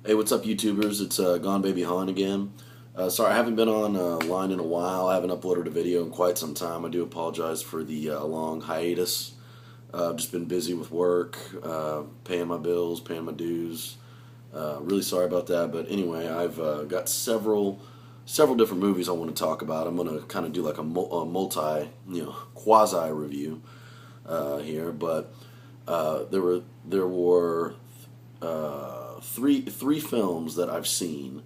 Hey, what's up, YouTubers? It's Gone Baby Han again. Sorry, I haven't been on line in a while. I haven't uploaded a video in quite some time. I do apologize for the long hiatus. I've just been busy with work, paying my bills, paying my dues. Really sorry about that. But anyway, I've got several different movies I want to talk about. I'm going to kind of do like a multi, quasi review here. But there were three films that I've seen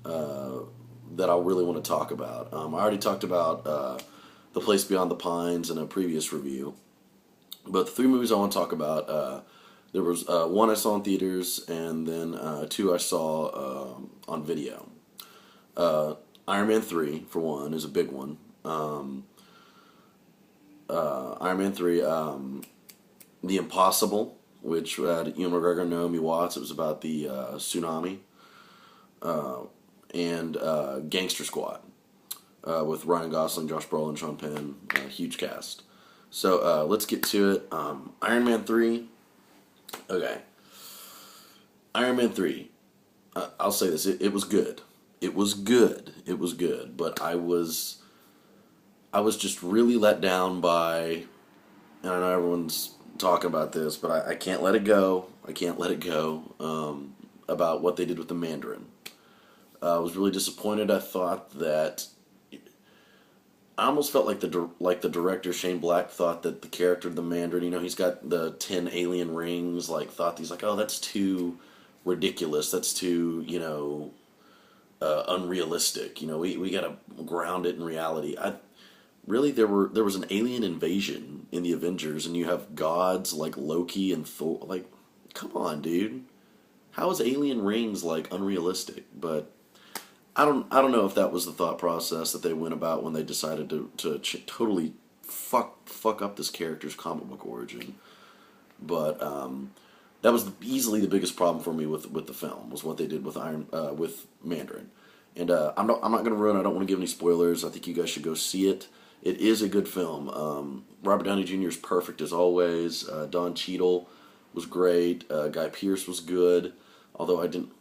that I really want to talk about. I already talked about The Place Beyond the Pines in a previous review, but the three movies I want to talk about, there was one I saw in theaters, and then two I saw on video. Iron Man 3, for one, is a big one. Iron Man 3, The Impossible, which had Ewan McGregor and Naomi Watts. It was about the tsunami. And Gangster Squad with Ryan Gosling, Josh Brolin, Sean Penn. Huge cast. So let's get to it. Iron Man 3. Okay. Iron Man 3. I'll say this. It was good. It was good. It was good. But I was just really let down by, and I know everyone's talking about this, but I can't let it go. I can't let it go about what they did with the Mandarin. I was really disappointed. I thought that I almost felt like the director Shane Black thought that the character of the Mandarin, he's got the 10 alien rings. He's like, oh, that's too ridiculous. That's too unrealistic. We gotta ground it in reality. Really, there was an alien invasion in the Avengers, and you have gods like Loki and Thor. Like, come on, dude. How is alien rings unrealistic? But I don't know if that was the thought process that they went about when they decided to totally fuck up this character's comic book origin. But that was easily the biggest problem for me with the film, was what they did with with Mandarin. And I'm not going to ruin. I don't want to give any spoilers. I think you guys should go see it. It is a good film. Robert Downey Jr. is perfect as always. Don Cheadle was great. Guy Pearce was good, although I didn't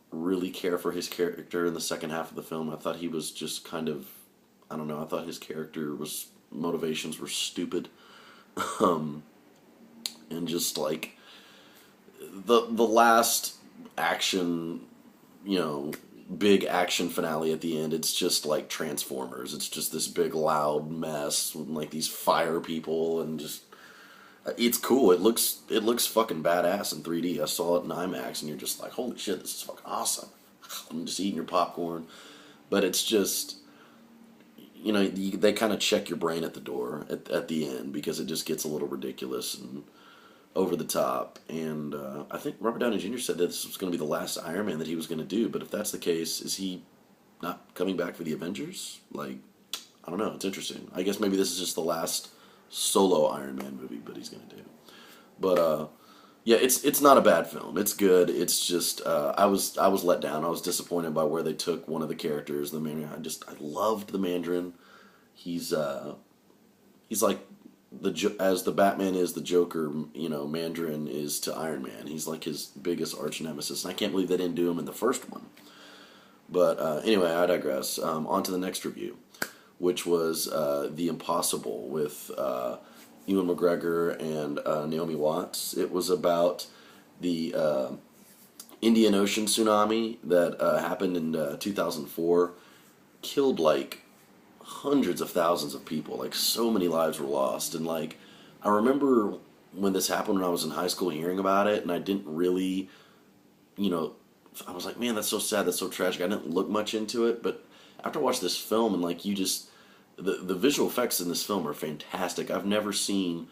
really care for his character in the second half of the film. I thought he was just kind of, I don't know, I thought his motivations were stupid. And just like the last action, big action finale at the end, it's just like Transformers. It's just this big loud mess with these fire people, and just it's cool. It looks fucking badass in 3D. I saw it in IMAX, and you're just like, holy shit, this is fucking awesome. I'm just eating your popcorn. But it's just, they kind of check your brain at the door at the end, because it just gets a little ridiculous and over the top. And I think Robert Downey Jr. said that this was going to be the last Iron Man that he was going to do. But if that's the case, is he not coming back for the Avengers? I don't know. It's interesting. I guess maybe this is just the last solo Iron Man movie, but he's going to do. But yeah, it's not a bad film. It's good. It's just I was let down. I was disappointed by where they took one of the characters, the Mandarin. I loved the Mandarin. He's like as the Batman is the Joker, Mandarin is to Iron Man. He's like his biggest arch nemesis, and I can't believe they didn't do him in the first one. But anyway, I digress. On to the next review, which was The Impossible with Ewan McGregor and Naomi Watts. It was about the Indian Ocean tsunami that happened in 2004. Killed hundreds of thousands of people. So many lives were lost. And I remember when this happened, when I was in high school, hearing about it, and I didn't really, I was like, man, that's so sad, that's so tragic. I didn't look much into it, but after I watched this film, and the visual effects in this film are fantastic. I've never seen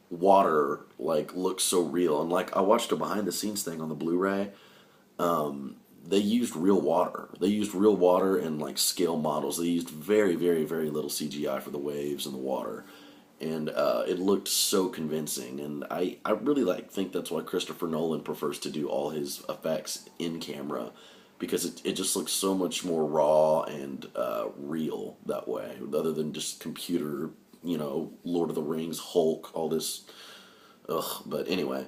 water look so real. And I watched a behind the scenes thing on the Blu-ray. They used real water. They used real water and scale models. They used very, very, very little CGI for the waves and the water, and it looked so convincing. And I really think that's why Christopher Nolan prefers to do all his effects in camera, because it just looks so much more raw and real that way, other than just computer, Lord of the Rings, Hulk, all this. Ugh. But anyway,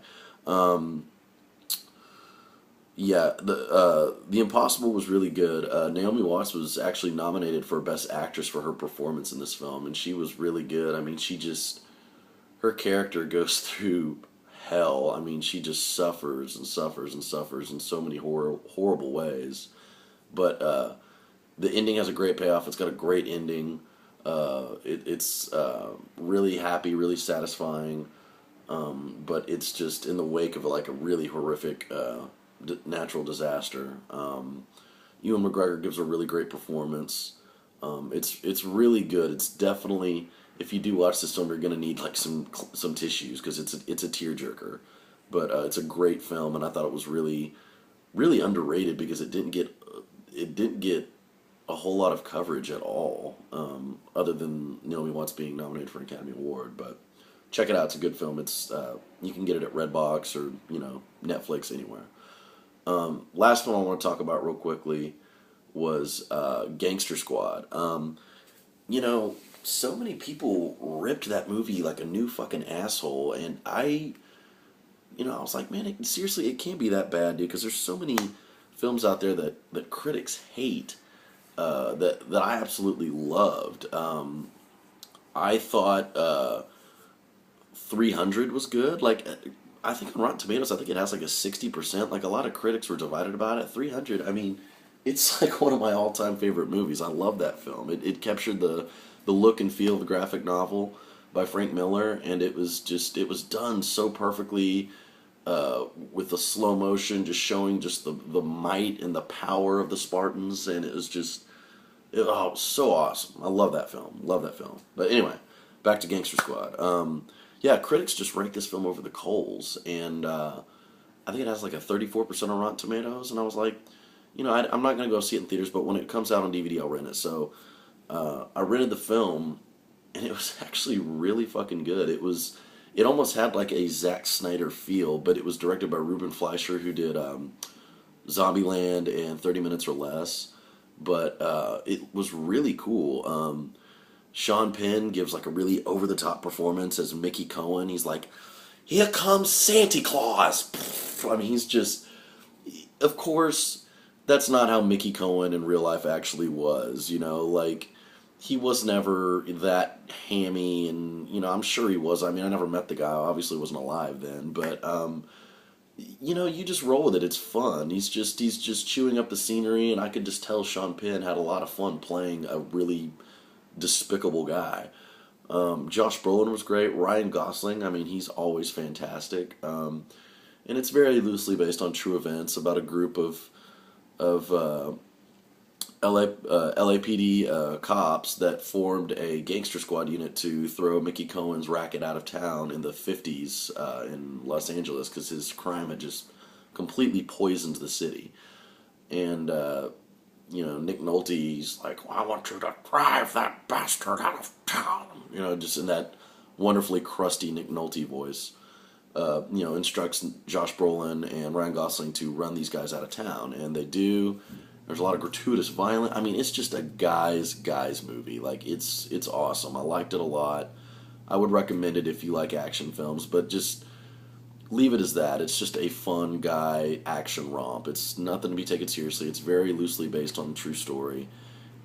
Yeah, the Impossible was really good. Naomi Watts was actually nominated for Best Actress for her performance in this film, and she was really good. I mean, she just her character goes through hell. I mean, she just suffers and suffers and suffers in so many horrible ways. But the ending has a great payoff. It's got a great ending. It's really happy, really satisfying. But it's just in the wake of like a really horrific natural disaster. Ewan McGregor gives a really great performance. It's really good. It's definitely, if you do watch this film, you're gonna need like some tissues because it's a tearjerker. But it's a great film, and I thought it was really underrated because it didn't get a whole lot of coverage at all, other than Naomi Watts being nominated for an Academy Award. But check it out; it's a good film. It's you can get it at Redbox or Netflix anywhere. Last one I want to talk about real quickly was Gangster Squad. So many people ripped that movie like a new fucking asshole, and I was like, man, seriously, it can't be that bad, dude, because there's so many films out there that critics hate that I absolutely loved. I thought 300 was good. Like, I think on Rotten Tomatoes, I think it has like a 60%. Like, a lot of critics were divided about it. 300, I mean, it's like one of my all-time favorite movies. I love that film. It captured the look and feel of the graphic novel by Frank Miller, and it was done so perfectly with the slow motion, just showing just the might and the power of the Spartans, and it was it was so awesome. I love that film. Love that film. But anyway, back to Gangster Squad. Yeah, critics just ranked this film over the coals, and I think it has like a 34% on Rotten Tomatoes, and I was like, I'm not going to go see it in theaters, but when it comes out on DVD, I'll rent it. So I rented the film, and it was actually really fucking good. It almost had like a Zack Snyder feel, but it was directed by Ruben Fleischer, who did Zombieland and 30 Minutes or Less. But it was really cool. Sean Penn gives like a really over the top performance as Mickey Cohen. He's like, "Here comes Santa Claus." I mean, he's just, of course, that's not how Mickey Cohen in real life actually was. Like, he was never that hammy, and I'm sure he was. I mean, I never met the guy. I obviously wasn't alive then, but you just roll with it. It's fun. He's just chewing up the scenery, and I could just tell Sean Penn had a lot of fun playing a really despicable guy. Josh Brolin was great. Ryan Gosling, I mean, he's always fantastic. And it's very loosely based on true events about a group of LAPD cops that formed a gangster squad unit to throw Mickey Cohen's racket out of town in the 50s in Los Angeles because his crime had just completely poisoned the city. And, Nick Nolte's like, well, "I want you to drive that bastard out of town." Just in that wonderfully crusty Nick Nolte voice. Instructs Josh Brolin and Ryan Gosling to run these guys out of town. And they do. There's a lot of gratuitous violence. I mean, it's just a guys movie. Like, it's awesome. I liked it a lot. I would recommend it if you like action films, but just leave it as that. It's just a fun guy action romp. It's nothing to be taken seriously. It's very loosely based on a true story.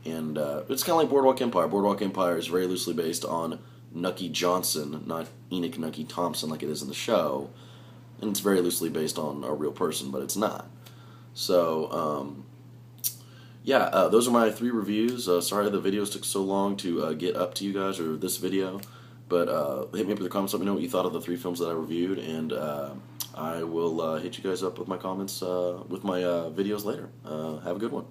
And it's kind of like Boardwalk Empire. Boardwalk Empire is very loosely based on Nucky Johnson, not Enoch Nucky Thompson like it is in the show. And it's very loosely based on a real person, but it's not. So, those are my 3 reviews. Sorry the videos took so long to get up to you guys, or this video. But hit me up in the comments, let me know what you thought of the 3 films that I reviewed, and I will hit you guys up with my comments, with my videos later. Have a good one.